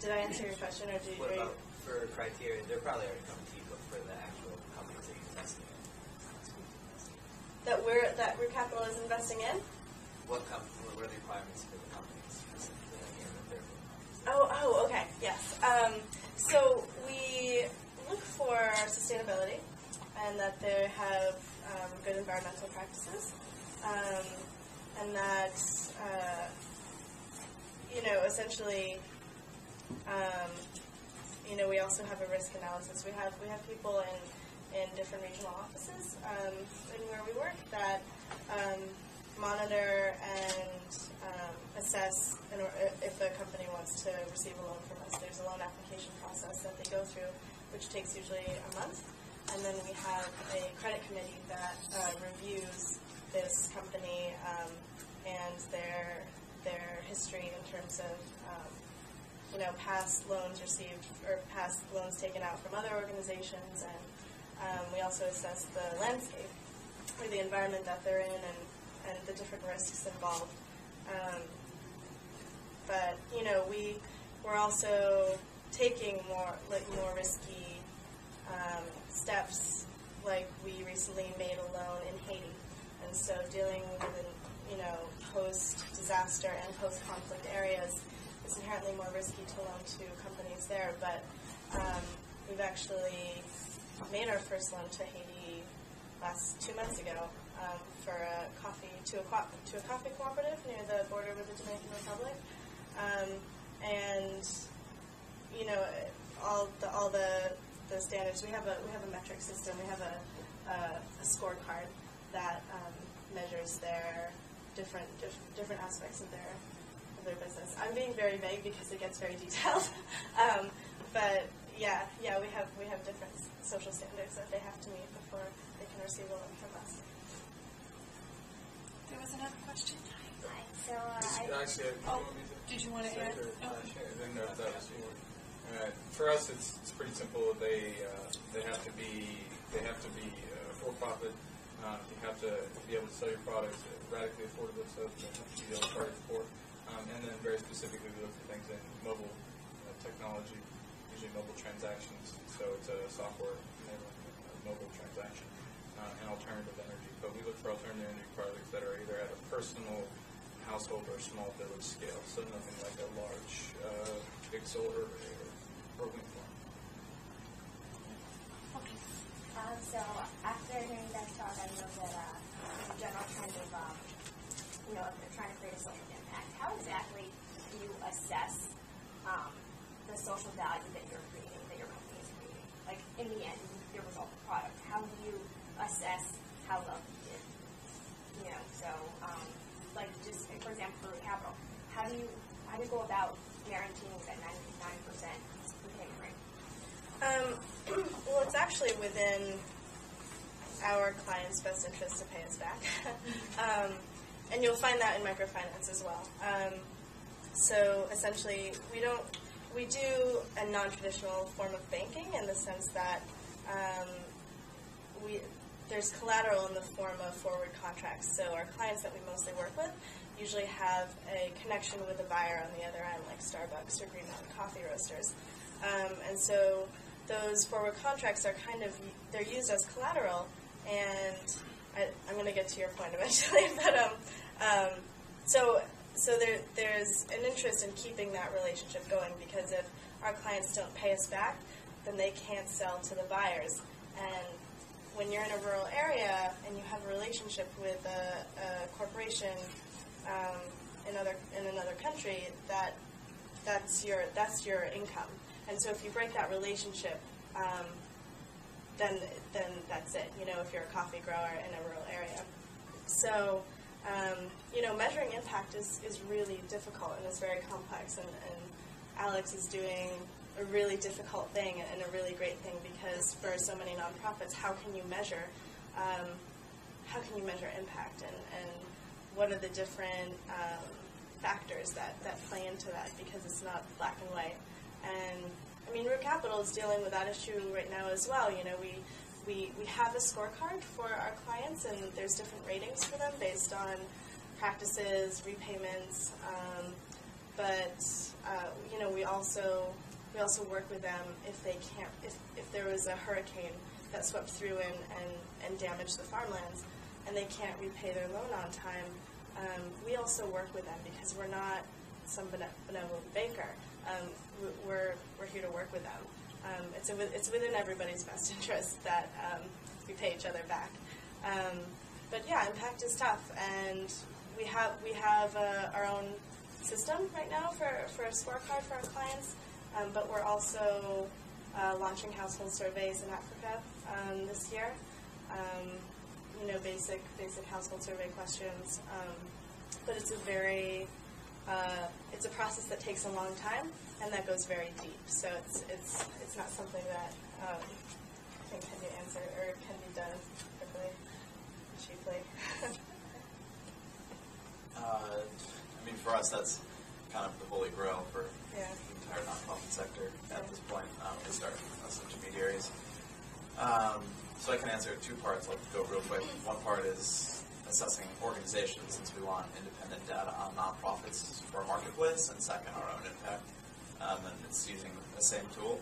Did I answer your question, or did you? What about for criteria? They're probably already come to you, but for the actual companies that you're investing in. That Root Capital is investing in? What are the requirements for the companies specifically? Oh, okay, yes. So we look for sustainability and that they have good environmental practices, and that essentially, we also have a risk analysis. We have people in different regional offices in where we work that monitor and assess if a company wants to receive a loan from us. There's a loan application process that they go through, which takes usually a month. And then we have a credit committee that reviews this company and their history in terms of past loans received or past loans taken out from other organizations, and we also assess the landscape or the environment that they're in and the different risks involved. But we're also taking more risky steps. Like we recently made a loan in Haiti, and so dealing with post-disaster and post-conflict areas is inherently more risky to loan to companies there. But we've actually made our first loan to Haiti 2 months ago for a coffee cooperative near the border with the Dominican Republic, and all the standards. We have a metric system. We have a scorecard that measures their different aspects of their business. I'm being very vague because it gets very detailed, but yeah, we have different social standards that they have to meet before they can receive a loan from us. There was another question. Hi. So did you want to add? Sure. I didn't know if that was you. For us, it's pretty simple. They have to be for profit. You have to be able to sell your products radically affordable, so you have to be able to charge for. And then very specifically, we look for things in mobile technology, usually mobile transactions. So it's a software mobile transaction and alternative energy. But we look for alternative energy products that are either at a personal, household, or small village scale. So nothing like a large, big solar or wind farm. Okay. So after hearing that talk, I know that in general kind of, if they're trying to create a social impact, how exactly do you assess the social value that you're creating, that your company is creating? Like, in the end, your result of product. How do you assess how well you did? Just for example, for capital, how do you go about guaranteeing that 99% repayment rate? Well, it's actually within our clients' best interest to pay us back. And you'll find that in microfinance as well. So essentially, we do a non-traditional form of banking in the sense that there's collateral in the form of forward contracts. So our clients that we mostly work with usually have a connection with a buyer on the other end, like Starbucks or Green Mountain Coffee Roasters. And so those forward contracts are they're used as collateral, and I'm going to get to your point eventually, but so there's an interest in keeping that relationship going, because if our clients don't pay us back, then they can't sell to the buyers. And when you're in a rural area and you have a relationship with a corporation in another country, that's your income. And so if you break that relationship, then that's it. If you're a coffee grower in a rural area, so measuring impact is really difficult, and it's very complex. And Alex is doing a really difficult thing and a really great thing, because for so many nonprofits, how can you measure impact, and what are the different factors that play into that, because it's not black and white. And I mean, Root Capital is dealing with that issue right now as well. We have a scorecard for our clients, and there's different ratings for them based on practices, repayments, but we also work with them if they can't, if there was a hurricane that swept through and damaged the farmlands and they can't repay their loan on time. We also work with them because we're not some benevolent banker. We're here to work with them. It's within everybody's best interest that we pay each other back. But yeah, impact is tough, and we have our own system right now for a scorecard for our clients. But we're also launching household surveys in Africa this year. Basic household survey questions. But it's it's a process that takes a long time and that goes very deep. So it's not something that I think can be answered or can be done quickly, cheaply. For us, that's kind of the holy grail for Yeah. the entire nonprofit sector at this point. We start as intermediaries. So I can answer two parts. I'll go real quick. One part is assessing organizations, since we want independent data on nonprofits for our marketplace, and second, our own impact. And it's using the same tool.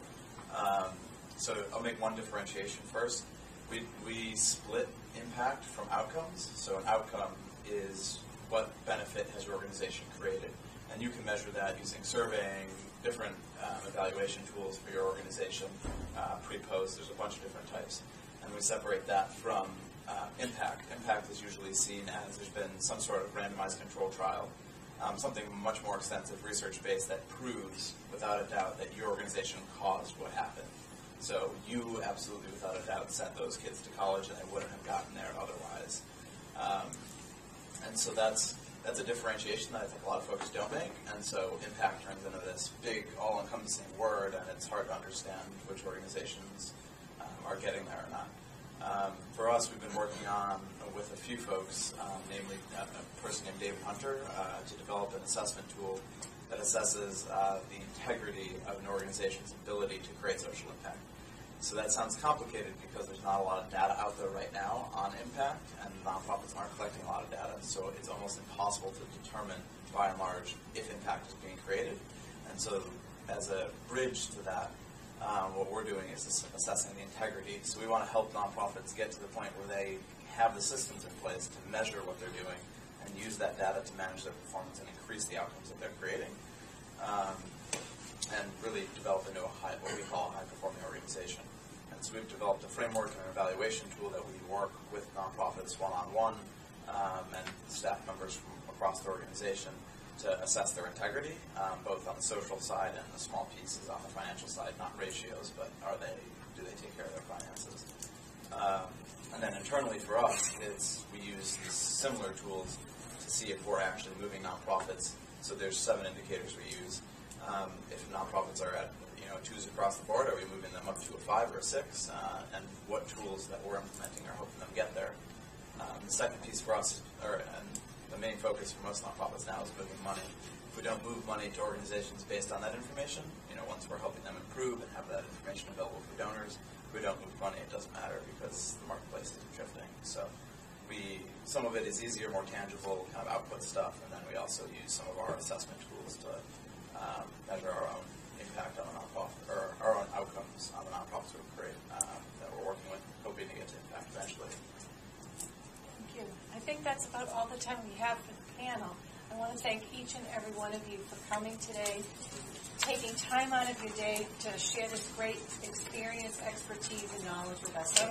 So I'll make one differentiation first. We split impact from outcomes. So an outcome is what benefit has your organization created. And you can measure that using surveying, different evaluation tools for your organization, pre-post, there's a bunch of different types. And we separate that from impact. Impact is usually seen as there's been some sort of randomized control trial, something much more extensive, research-based, that proves without a doubt that your organization caused what happened. So you absolutely, without a doubt, sent those kids to college and they wouldn't have gotten there otherwise. And so that's a differentiation that I think a lot of folks don't make. And so impact turns into this big, all-encompassing word, and it's hard to understand which organizations are getting there or not. For us, we've been working on, with a few folks, namely a person named David Hunter, to develop an assessment tool that assesses the integrity of an organization's ability to create social impact. So that sounds complicated because there's not a lot of data out there right now on impact, and nonprofits aren't collecting a lot of data, so it's almost impossible to determine, by and large, if impact is being created. And so as a bridge to that, what we're doing is assessing the integrity. So we want to help nonprofits get to the point where they have the systems in place to measure what they're doing and use that data to manage their performance and increase the outcomes that they're creating. And really develop into what we call a high-performing organization. And so we've developed a framework and an evaluation tool that we work with nonprofits one-on-one and staff members from across the organization to assess their integrity, both on the social side and the small pieces on the financial side, not ratios, but do they take care of their finances? And then internally for us, we use these similar tools to see if we're actually moving nonprofits. So there's 7 indicators we use. If nonprofits are at 2s across the board, are we moving them up to a 5 or a 6? And what tools that we're implementing are helping them get there. The second piece for us, and the main focus for most nonprofits now, is moving money. If we don't move money to organizations based on that information, once we're helping them improve and have that information available for donors, if we don't move money, it doesn't matter because the marketplace is drifting. So some of it is easier, more tangible kind of output stuff, and then we also use some of our assessment tools to measure our own impact on the nonprofit, or our own outcomes on the nonprofits we create that we're working with, hoping to get to impact eventually. Thank you. I think that's about all the time we have for the panel. I want to thank each and every one of you for coming today, taking time out of your day to share this great experience, expertise, and knowledge with us. So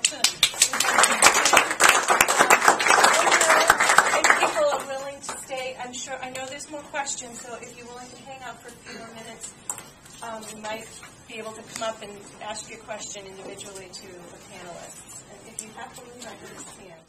if people are willing to stay, I know there's more questions, so if you're willing to hang out for a few more minutes, you might be able to come up and ask your question individually to the panelists. And if you have to leave, I understand.